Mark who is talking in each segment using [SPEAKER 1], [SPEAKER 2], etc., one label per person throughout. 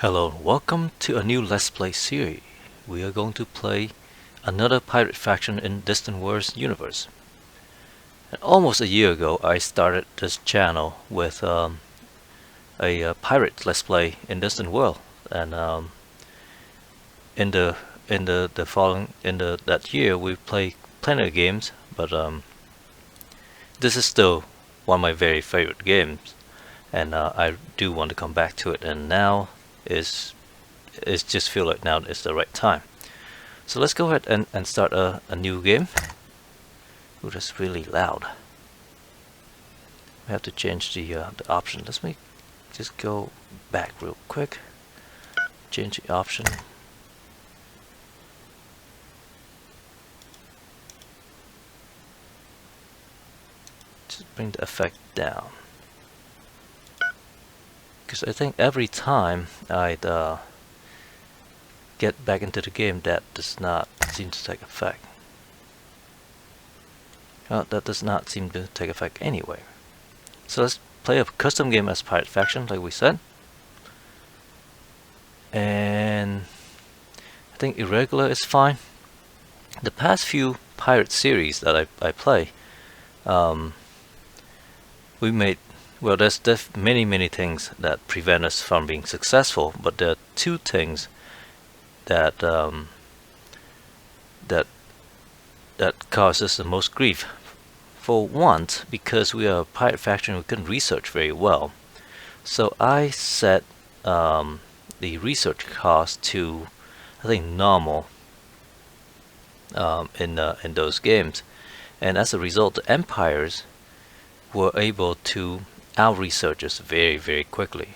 [SPEAKER 1] Hello, welcome to a new Let's Play series. We are going to play another pirate faction in Distant Worlds universe. And almost a year ago, I started this channel with a pirate Let's Play in Distant World, and in the following that year we played plenty of games, but this is still one of my very favorite games, and I do want to come back to it. And now is it just feel like now is the right time. So let's go ahead and start a new game. Oh, that's really loud. We have to change the option. Let's just go back real quick. Change the option. Just bring the effect down. Because I think every time I'd get back into the game, that does not seem to take effect. That does not seem to take effect anyway. So let's play a custom game as pirate faction, like we said. And I think irregular is fine. The past few pirate series that I play, we made, well, there's many things that prevent us from being successful, but there are two things that that causes the most grief. For once, because we are a pirate faction, we couldn't research very well. So I set the research cost to, I think, normal in those games, and as a result, the empires were able to out-research us very quickly.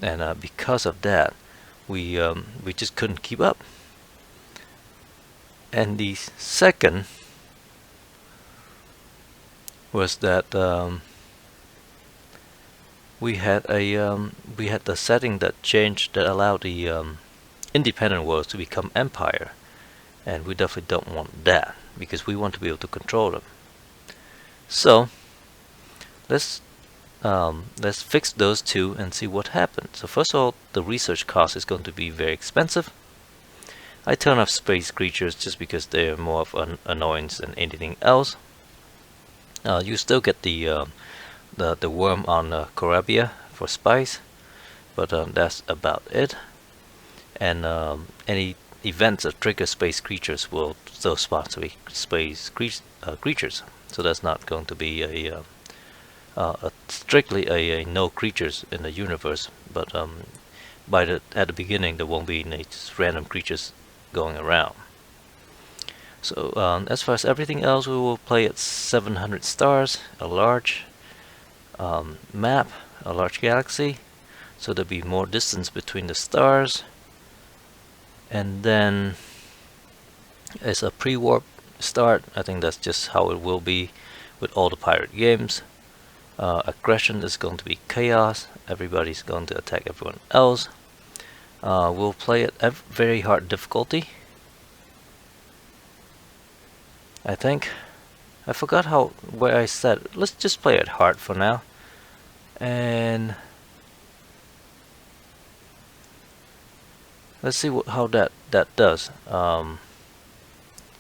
[SPEAKER 1] And because of that, we just couldn't keep up. And the second was that we had the setting that changed that allowed the independent worlds to become empire, and we definitely don't want that because we want to be able to control them. So let's fix those two and see what happens. So first of all, the research cost is going to be very expensive. I turn off space creatures just because they're more of an annoyance than anything else. You still get the worm on Corabia for spice, but that's about it. And any events that trigger space creatures will still spawn space creatures. So that's not going to be a strictly a no creatures in the universe, but at the beginning there won't be any just random creatures going around. So as far as everything else, we will play at 700 stars, a large map, a large galaxy, so there'll be more distance between the stars. And then as a pre-warp start, I think that's just how it will be with all the pirate games. Aggression is going to be chaos. Everybody's going to attack everyone else. We'll play it at very hard difficulty. I think I forgot where I said. Let's just play it hard for now, and let's see how that does. And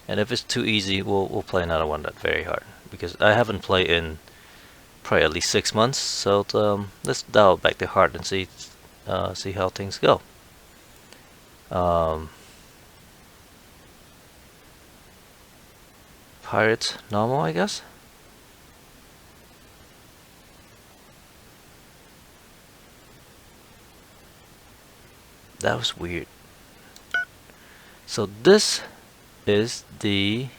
[SPEAKER 1] if it's too easy, we'll play another one that's very hard, because I haven't played in probably at least 6 months. So let's dial back the hard and see how things go. Pirates normal, I guess. That was weird. So this is the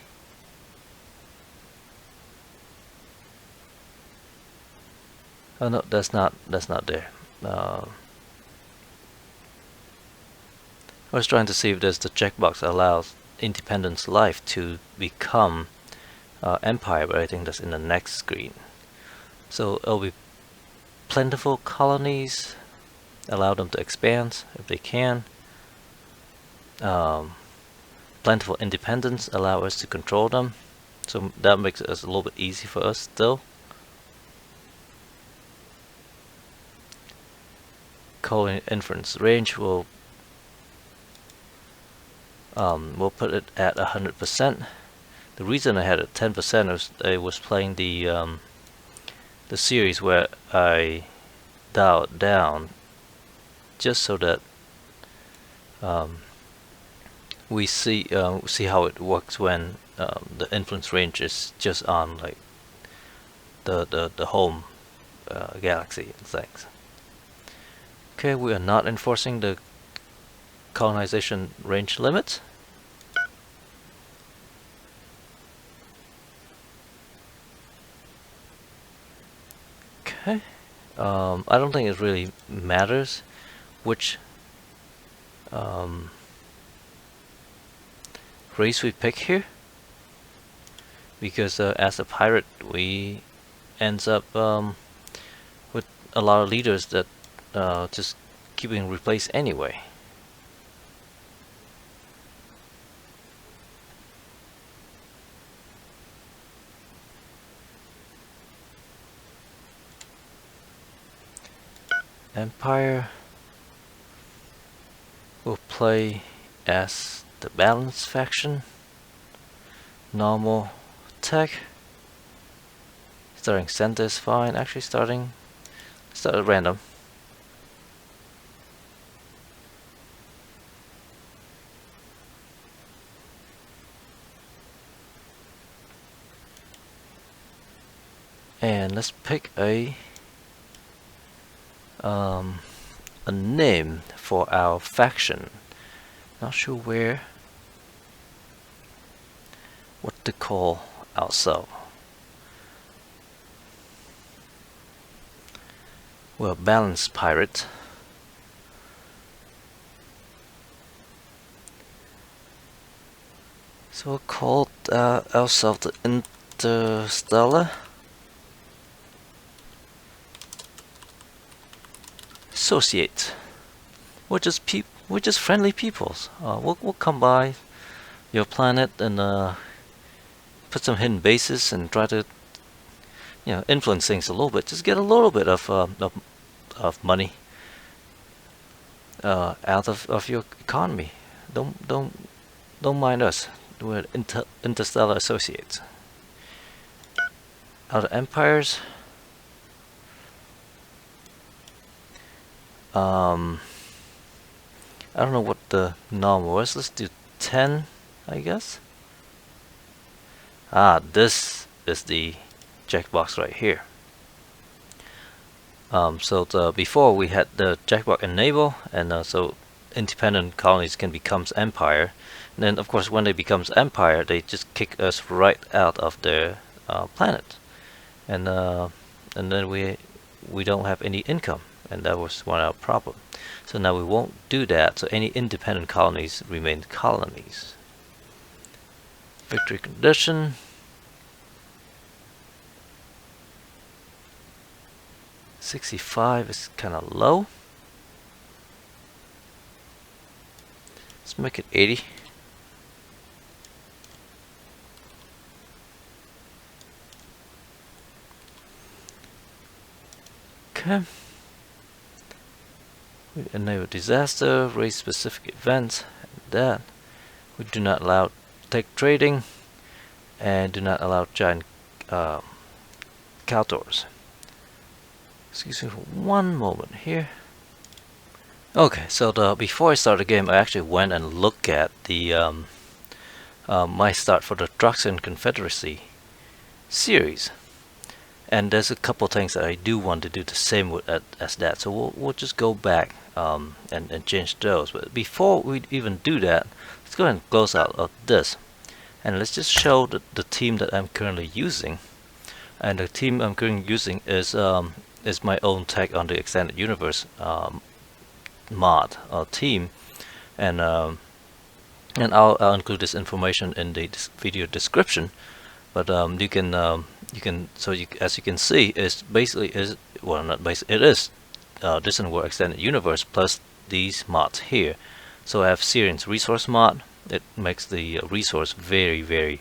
[SPEAKER 1] oh no, that's not there. I was trying to see if there's the checkbox that allows Independence Life to become empire, but I think that's in the next screen. So it'll be plentiful colonies, allow them to expand if they can. Plentiful independence, allow us to control them, so that makes it a little bit easy for us still. colony inference range, we'll put it at 100%. The reason I had it 10% is I was playing the series where I dial it down just so that we see how it works when the influence range is just on like the home galaxy and things. Okay, we are not enforcing the colonization range limit. Okay, I don't think it really matters which race we pick here, because as a pirate we ends up with a lot of leaders that just keep being replaced anyway. Empire will play as the balanced faction. Normal tech. Starting center is fine. Actually start at random. And let's pick a name for our faction. Not sure what to call ourselves. Well, balanced pirate. So we'll call ourselves the Interstellar. Associate. We're just friendly peoples. We'll come by your planet and put some hidden bases and try to, influence things a little bit. Just get a little bit of money out of your economy. Don't mind us. We're Interstellar Associates. Other empires. I don't know what the normal was. Let's do 10, I guess. This is the checkbox right here. So before we had the checkbox enable, and so independent colonies can become empire. And then of course when they becomes empire, they just kick us right out of their planet, and then we don't have any income, and that was one of our problem. So now we won't do that. So any independent colonies remain colonies. Victory condition. $65 is kind of low. Let's make it 80. Okay. We enable disaster, race specific events, and that. We do not allow tech trading, and do not allow giant cow doors. Excuse me for one moment here. Okay, so before I start the game, I actually went and looked at the my start for the Druxan Confederacy series, and there's a couple things that I do want to do the same with as that. So we'll just go back and change those. But before we even do that, let's go ahead and close out of this, and let's just show the team that I'm currently using. And the team I'm currently using is my own tech on the Extended Universe mod team, and I'll include this information in the video description. But you can as you can see, it's basically it is Distant World Extended Universe plus these mods here. So I have Syrian's resource mod. It makes the resource very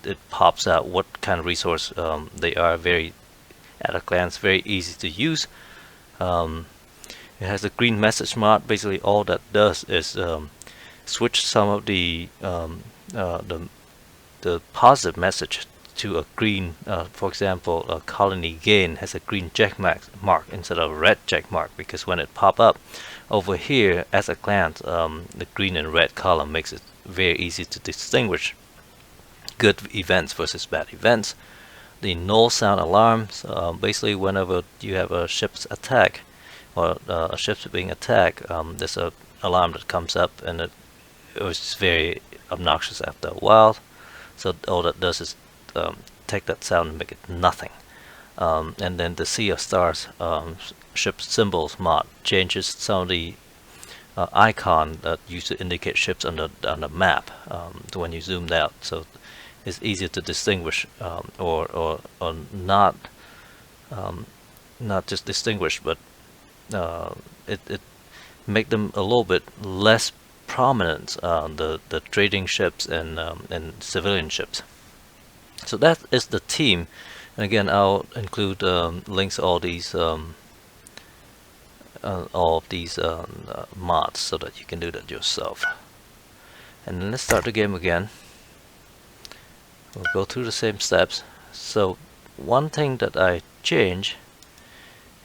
[SPEAKER 1] it pops out what kind of resource they are, very at a glance, very easy to use. Um, it has a green message mod. Basically, all that does is switch some of uh, the the positive message to a green. For example, a colony gain has a green check mark instead of a red check mark, because when it pop up over here as a glance, the green and red column makes it very easy to distinguish good events versus bad events. The null sound alarms, basically whenever you have a ship's attack or a ship's being attacked, there's a alarm that comes up, and it was very obnoxious after a while. So all that does is take that sound and make it nothing. And then the Sea of Stars ship symbols mod changes some of the icon that used to indicate ships on the map when you zoomed out, so it's easier to distinguish, or not just distinguish, but it make them a little bit less prominent, the trading ships and civilian ships. So that is the team, and again I'll include links to all of these mods so that you can do that yourself. And then let's start the game again. We'll go through the same steps. So one thing that I change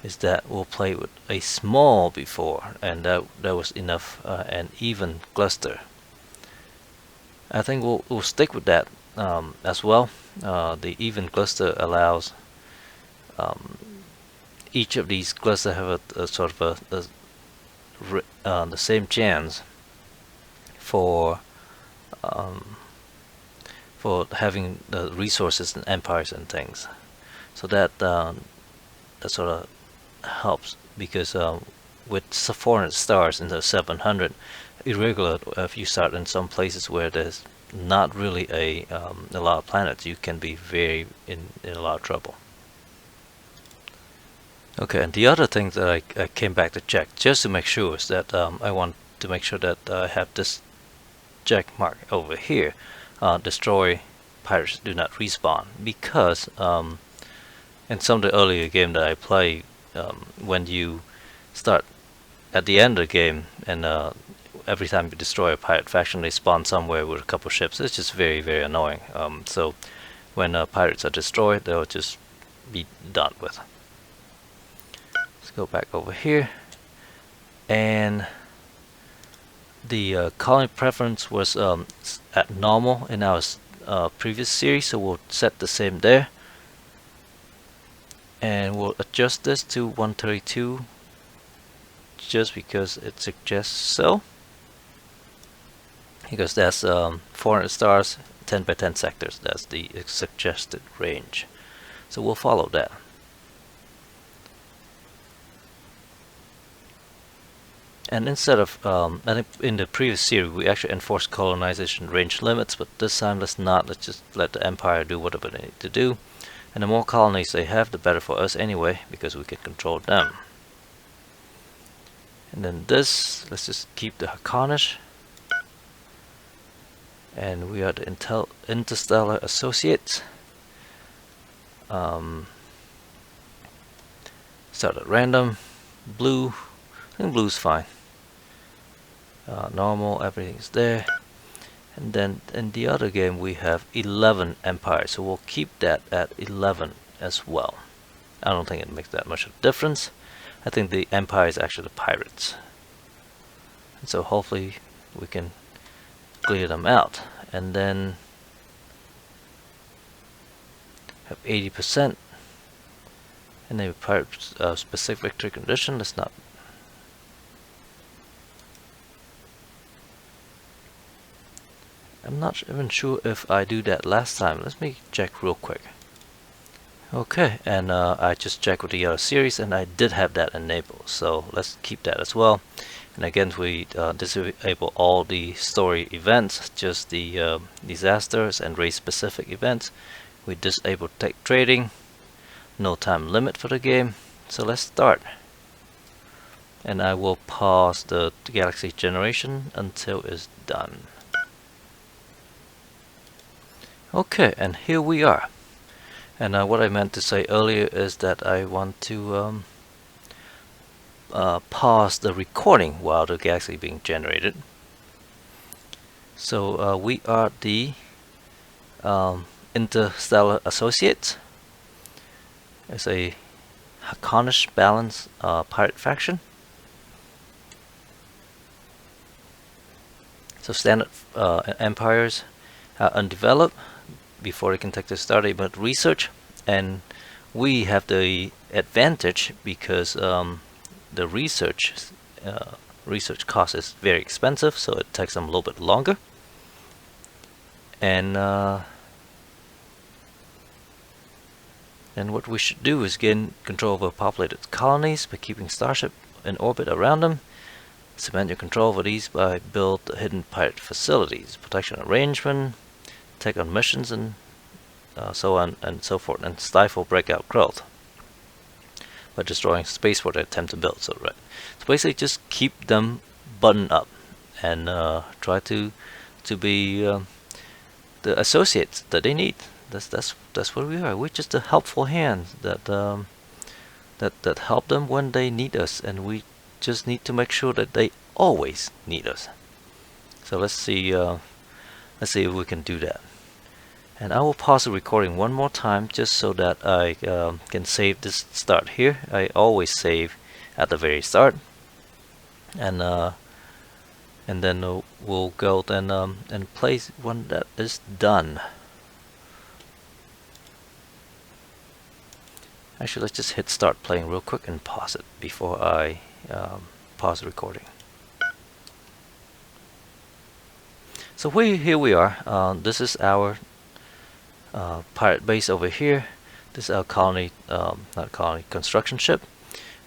[SPEAKER 1] is that we'll play with a small before, and that was enough, an even cluster. I think we'll stick with that as well. The even cluster allows each of these clusters have a sort of the same chance for having the resources and empires and things. So that sort of helps, because with 400 stars in the 700, irregular, if you start in some places where there's not really a lot of planets, you can be very in a lot of trouble. Okay, and the other thing that I came back to check just to make sure is that I want to make sure that I have this check mark over here. Destroy pirates do not respawn, because in some of the earlier game that I play, when you start at the end of the game and every time you destroy a pirate faction, they spawn somewhere with a couple ships. It's just very, very annoying. So when pirates are destroyed, they'll just be done with. Let's go back over here, and the colony preference was at normal in our previous series, so we'll set the same there, and we'll adjust this to 132 just because it suggests so, because that's 400 stars, 10 by 10 sectors. That's the suggested range, so we'll follow that. And instead of, I think in the previous series we actually enforced colonization range limits, but this time let's not. Let's just let the empire do whatever they need to do. And the more colonies they have, the better for us anyway, because we can control them. And then this, let's just keep the Hakonish. And we are the Interstellar Associates. Start at random. Blue. I think blue's fine. Normal, everything's there. And then in the other game we have 11 empires, so we'll keep that at 11 as well. I don't think it makes that much of a difference. I think the empire is actually the pirates, and so hopefully we can clear them out. And then have 80%, and then pirate specific victory condition. Let's not. I'm not even sure if I do that last time. Let me check real quick. Okay, and I just checked with the other series, and I did have that enabled. So let's keep that as well. And again, we disable all the story events, just the disasters and race-specific events. We disable tech trading. No time limit for the game. So let's start. And I will pause the galaxy generation until it's done. Okay, and here we are. And what I meant to say earlier is that I want to pause the recording while the galaxy is being generated. So we are the Interstellar Associates. It's a Hakonish balance pirate faction. So standard empires are undeveloped before they can take their start. They must research, and we have the advantage because the research cost is very expensive, so it takes them a little bit longer. And what we should do is gain control over populated colonies by keeping Starship in orbit around them. Cement your control over these by build hidden pirate facilities, protection arrangement, take on missions, and so on and so forth, and stifle breakout growth by destroying spaceport they attempt to build. So basically just keep them buttoned up and try to be the associates that they need. That's what we are. We're just a helpful hand that that help them when they need us, and we just need to make sure that they always need us. So let's see if we can do that. And I will pause the recording one more time just so that I can save this start here. I always save at the very start, and then we'll go then and play when that is done. Actually, let's just hit start playing real quick and pause it before I pause the recording. So here we are. This is our pirate base over here. This is our colony, not colony, construction ship,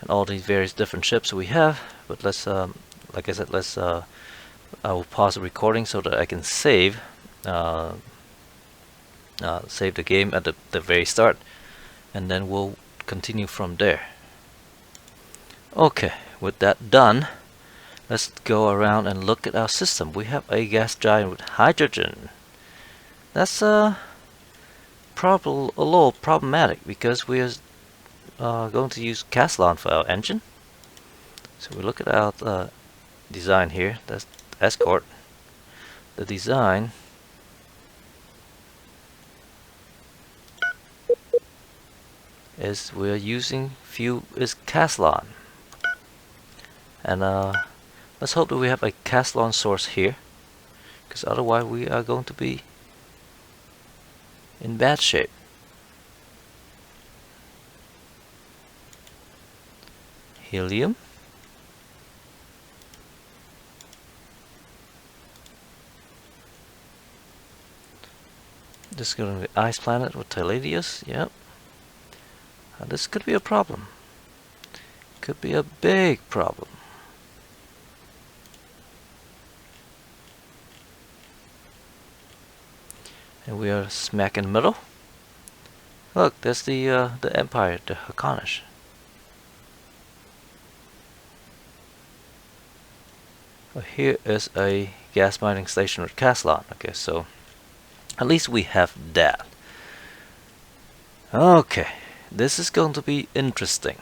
[SPEAKER 1] and all these various different ships we have. But let's, like I said, I will pause the recording so that I can save the game at the very start, and then we'll continue from there. Okay, with that done, let's go around and look at our system. We have a gas giant with hydrogen. That's probably a little problematic because we are going to use Caslon for our engine. So we look at our design here. That's escort. The design is we're using fuel is Caslon, and let's hope that we have a Caslon source here, because otherwise we are going to be in bad shape. Helium. This is going to be ice planet with Teladius. Yep. This could be a problem. Could be a big problem. And we are smack in the middle. Look, there's the Empire, the Hakonish. Well, here is a gas mining station with Caslon. Okay, so at least we have that. Okay, this is going to be interesting.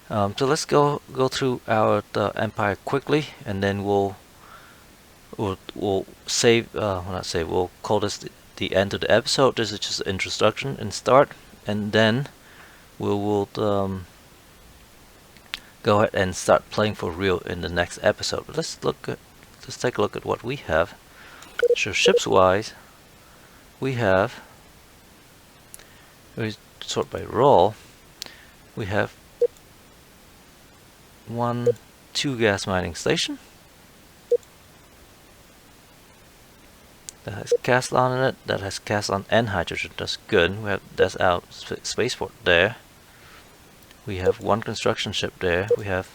[SPEAKER 1] So let's go through our Empire quickly, and then we'll save. Not save. We'll call this the end of the episode. This is just an introduction and start, and then we will go ahead and start playing for real in the next episode. But let's take a look at what we have. So ships wise, we have, we sort by role, we have 2 gas mining station that has Caslon in it, that has Caslon and hydrogen. That's good. That's our spaceport there. We have 1 construction ship there. We have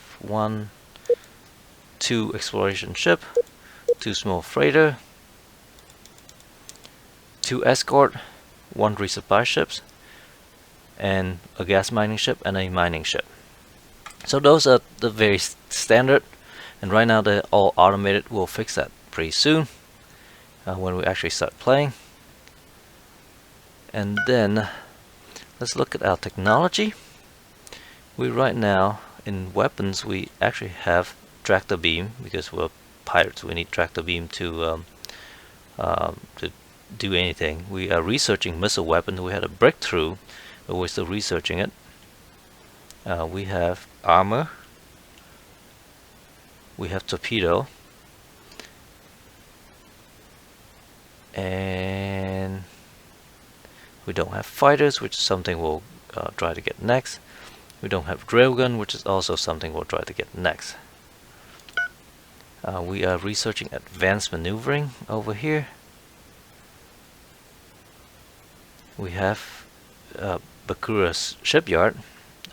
[SPEAKER 1] 2 exploration ship, 2 small freighter, 2 escort, 1 resupply ships, and a gas mining ship and a mining ship. So those are the very standard, and right now they're all automated. We'll fix that pretty soon when we actually start playing. And then let's look at our technology. We right now in weapons we actually have tractor beam because we're pirates. We need tractor beam to do anything. We are researching missile weapons. We had a breakthrough, but we're still researching it. We have armor. We have torpedo. And we don't have fighters, which is something we'll try to get next. We don't have railgun, which is also something we'll try to get next. We are researching advanced maneuvering over here. We have Bakura's shipyard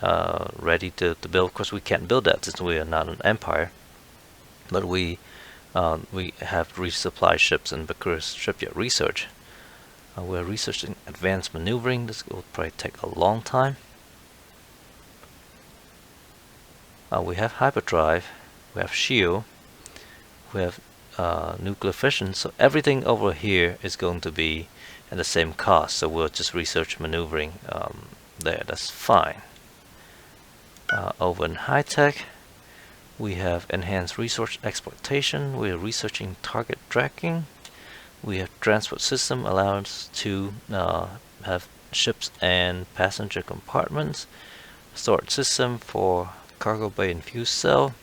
[SPEAKER 1] ready to build. Of course, we can't build that since we are not an empire, but we have resupply ships in Bakura's shipyard research. We're researching advanced maneuvering. This will probably take a long time. We have hyperdrive. We have shield. We have nuclear fission. So everything over here is going to be at the same cost. So we'll just research maneuvering there. That's fine. Over in high tech, we have enhanced resource exploitation. We are researching target tracking. We have transport system allows us to have ships and passenger compartments. Storage system for cargo bay and fuel cell.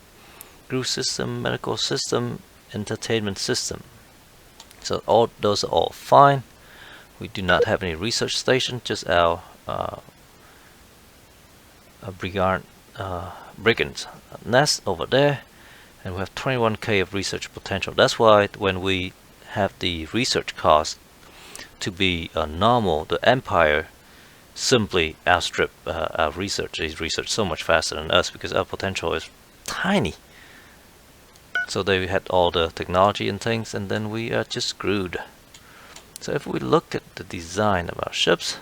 [SPEAKER 1] Crew system, medical system, entertainment system. So all those are all fine. We do not have any research station, just our brigand nest over there, and we have 21k of research potential. That's why when we have the research cost to be normal, the empire simply outstrip our research. They research so much faster than us because our potential is tiny. So they had all the technology and things, and then we are just screwed. So if we look at the design of our ships,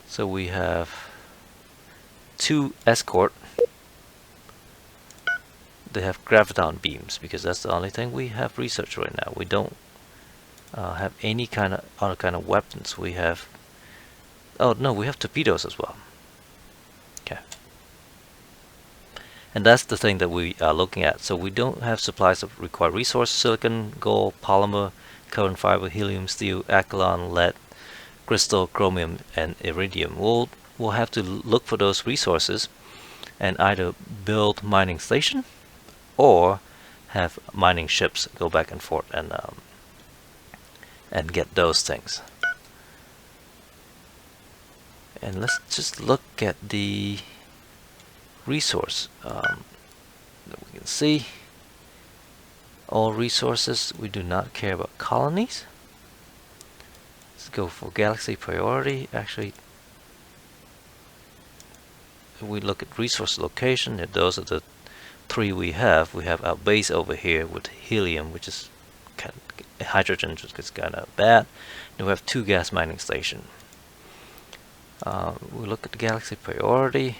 [SPEAKER 1] so we have 2 escort. They have graviton beams because that's the only thing we have researched right now. We don't have any kind of other kind of weapons. We have, oh no, we have torpedoes as well. Okay, and that's the thing that we are looking at. So we don't have supplies of required resources: silicon, gold, polymer, carbon fiber, helium, steel, acrylon, lead, crystal, chromium, and iridium. We'll have to look for those resources and either build mining station or have mining ships go back and forth and get those things. And let's just look at the resource that we can see. All resources. We do not care about colonies. Let's go for galaxy priority. Actually, if we look at resource location, if those are the 3 we have. We have our base over here with helium, which is kind of hydrogen, which is kind of bad. And we have 2 gas mining stations. We look at the galaxy priority.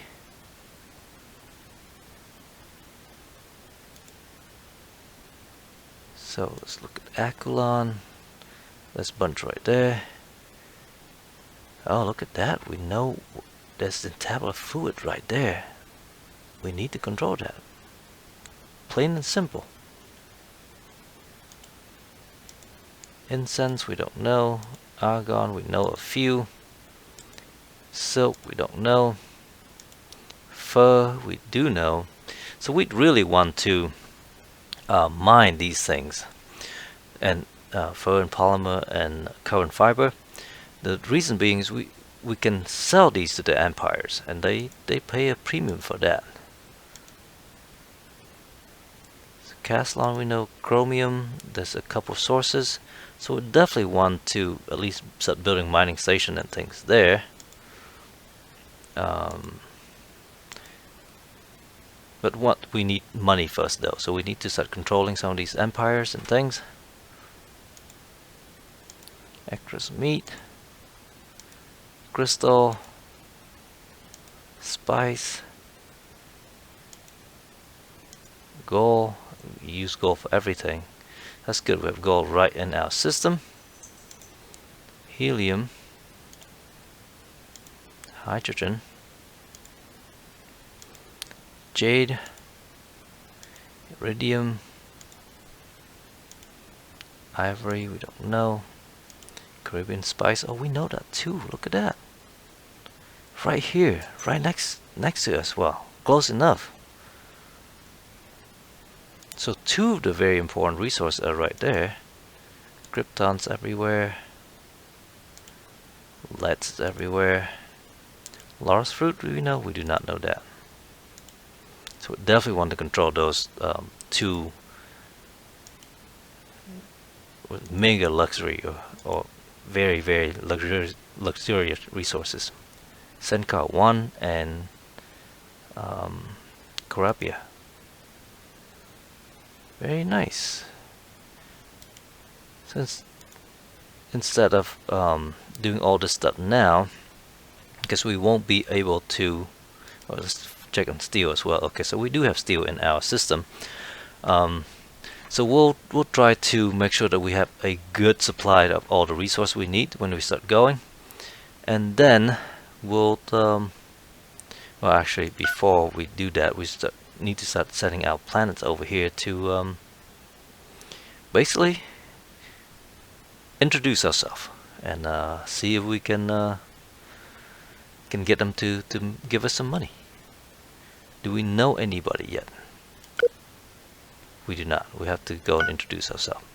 [SPEAKER 1] So let's look at Akulon. There's a bunch right there. Oh, look at that. We know there's the tablet of fluid right there. We need to control that. Plain and simple. Incense, we don't know. Argon, we know a few. Silk, we don't know. Fur, we do know. So we'd really want to mine these things. And fur and polymer and carbon fiber. The reason being is we can sell these to the empires, and they pay a premium for that. So Caslon, we know chromium. There's a couple sources, so we definitely want to at least start building mining station and things there. But what we need money first, though, so we need to start controlling some of these empires and things. Actress meat. Crystal, spice, gold. We use gold for everything. That's good. We have gold right in our system. Helium, hydrogen, jade, iridium, ivory, we don't know. Caribbean spice, oh, we know that too. Look at that. Right here, right next to us. Well, close enough. So two of the very important resources are right there. Krypton's everywhere. Lead's everywhere. Loris fruit, do we know? We do not know that. So we definitely want to control those two with mega luxury or very, very luxurious resources. Senkar 1 and Corabia. Very nice. Since instead of doing all this stuff now, because we won't be able to, well, let's check on steel as well. Okay, so we do have steel in our system. So we'll try to make sure that we have a good supply of all the resources we need when we start going, and then we'll well, actually before we do that, we need to start setting our planets over here to basically introduce ourselves and see if we can get them to give us some money. Do we know anybody yet? We do not. We have to go and introduce ourselves.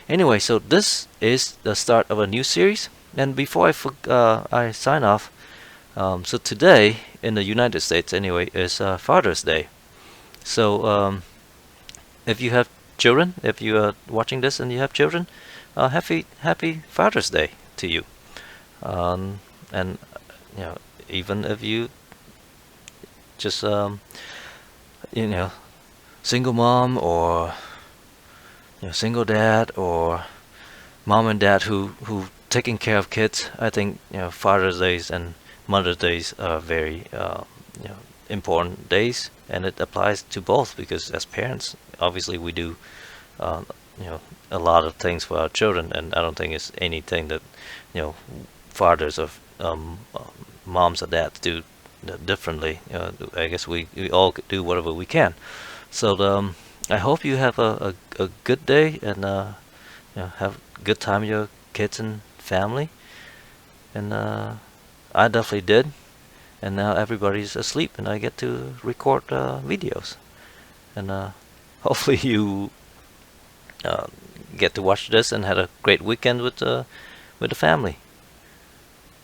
[SPEAKER 1] Anyway, so this is the start of a new series. And before I sign off, so today in the United States, anyway, is Father's Day. So if you have children, if you are watching this and you have children, happy Father's Day to you. And you know, even if you just you know, single mom or single dad or mom and dad who taking care of kids, I think Father's Days and Mother's Days are very important days, and it applies to both because as parents, obviously we do a lot of things for our children, and I don't think it's anything that fathers of moms or dads do differently. I guess we all do whatever we can. So I hope you have a good day and have a good time with your kids and family. And I definitely did. And now everybody's asleep, and I get to record videos. And hopefully you get to watch this and had a great weekend with the family.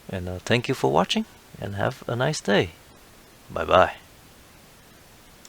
[SPEAKER 1] And thank you for watching, and have a nice day. Bye bye.